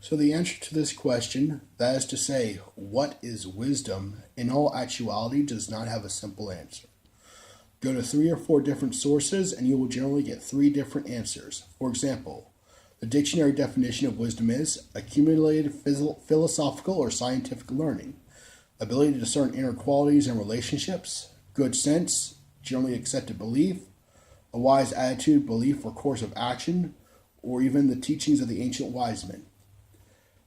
So, the answer to this question, that is to say, what is wisdom, in all actuality does not have a simple answer. Go to 3 or 4 different sources and you will generally get 3 different answers. For example, the dictionary definition of wisdom is accumulated philosophical or scientific learning, ability to discern inner qualities and relationships, good sense, generally accepted belief, a wise attitude, belief, or course of action, or even the teachings of the ancient wise men.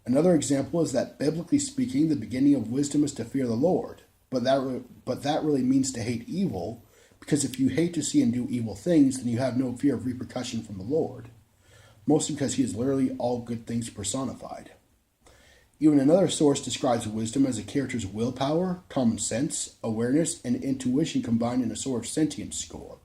Another example is that, biblically speaking, the beginning of wisdom is to fear the Lord, but that really means to hate evil, because if you hate to see and do evil things, then you have no fear of repercussion from the Lord, mostly because he is literally all good things personified. Even another source describes wisdom as a character's willpower, common sense, awareness, and intuition combined in a sort of sentience score.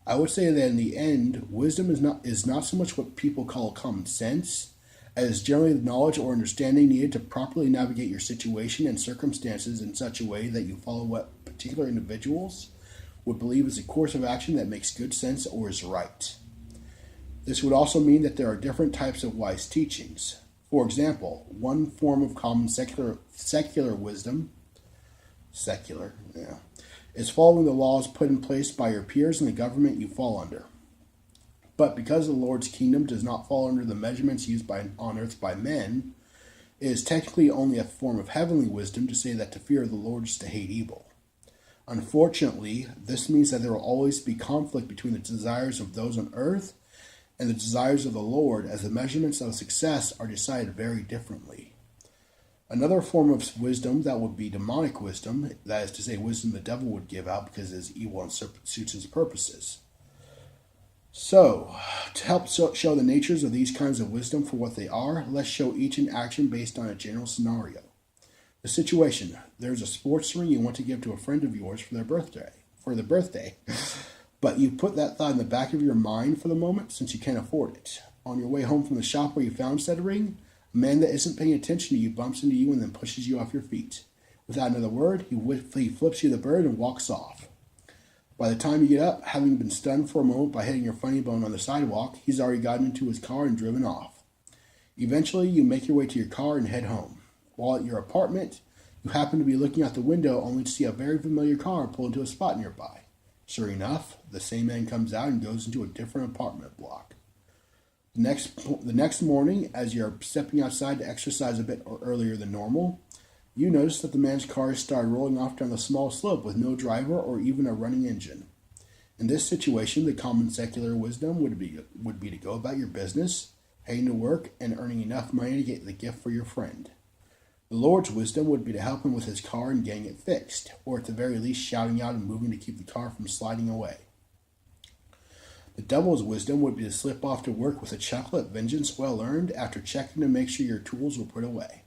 I would say that in the end, wisdom is not so much what people call common sense, as generally the knowledge or understanding needed to properly navigate your situation and circumstances in such a way that you follow what particular individuals would believe is a course of action that makes good sense or is right. This would also mean that there are different types of wise teachings. For example, one form of common secular wisdom, is following the laws put in place by your peers and the government you fall under. But because the Lord's kingdom does not fall under the measurements used on earth by men, it is technically only a form of heavenly wisdom to say that to fear the Lord is to hate evil. Unfortunately, this means that there will always be conflict between the desires of those on earth and the desires of the Lord, as the measurements of success are decided very differently. Another form of wisdom that would be demonic wisdom, that is to say, wisdom the devil would give out because it is evil and suits his purposes. So, to help show the natures of these kinds of wisdom for what they are, let's show each in action based on a general scenario. The situation: there's a sports ring you want to give to a friend of yours for their birthday. But you put that thought in the back of your mind for the moment since you can't afford it. On your way home from the shop where you found said ring, a man that isn't paying attention to you bumps into you and then pushes you off your feet. Without another word, he flips you the bird and walks off. By the time you get up, having been stunned for a moment by hitting your funny bone on the sidewalk, he's already gotten into his car and driven off. Eventually, you make your way to your car and head home. While at your apartment, you happen to be looking out the window only to see a very familiar car pull into a spot nearby. Sure enough, the same man comes out and goes into a different apartment block. The next morning, as you're stepping outside to exercise a bit earlier than normal, you notice that the man's car started rolling off down the small slope with no driver or even a running engine. In this situation, the common secular wisdom would be to go about your business, heading to work, and earning enough money to get the gift for your friend. The Lord's wisdom would be to help him with his car and getting it fixed, or at the very least shouting out and moving to keep the car from sliding away. The devil's wisdom would be to slip off to work with a chuckle at vengeance well earned after checking to make sure your tools were put away.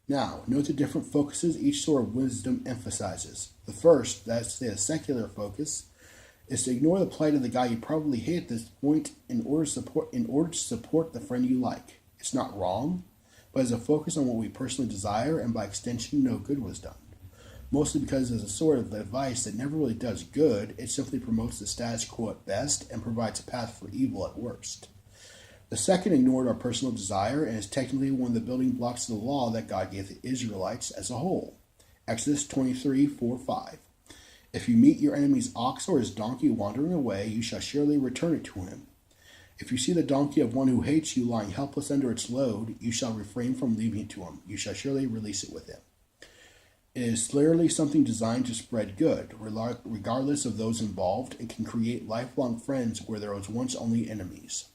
Now, note the different focuses each sort of wisdom emphasizes. The first, that is to say a secular focus, is to ignore the plight of the guy you probably hate at this point in order to support the friend you like. It's not wrong, but is a focus on what we personally desire, and by extension, no good was done. Mostly because it's a sort of advice that never really does good, it simply promotes the status quo at best and provides a path for evil at worst. The second ignored our personal desire and is technically one of the building blocks of the law that God gave the Israelites as a whole. Exodus 23:4-5. If you meet your enemy's ox or his donkey wandering away, you shall surely return it to him. If you see the donkey of one who hates you lying helpless under its load, you shall refrain from leaving it to him. You shall surely release it with him. It is clearly something designed to spread good, regardless of those involved, and can create lifelong friends where there was once only enemies.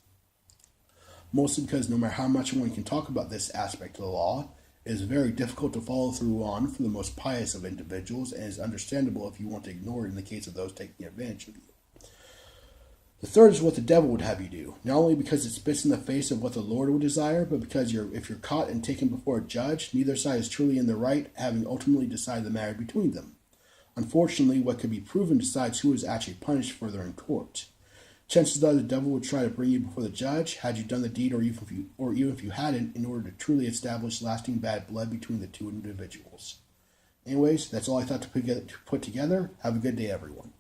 Mostly because no matter how much one can talk about this aspect of the law, it is very difficult to follow through on for the most pious of individuals, and is understandable if you want to ignore it in the case of those taking advantage of you. The third is what the devil would have you do, not only because it spits in the face of what the Lord would desire, but because if you're caught and taken before a judge, neither side is truly in the right, having ultimately decided the matter between them. Unfortunately, what could be proven decides who is actually punished further in court. Chances are the devil would try to bring you before the judge, had you done the deed, or even if you hadn't, in order to truly establish lasting bad blood between the two individuals. Anyways, that's all I thought to put together. Have a good day, everyone.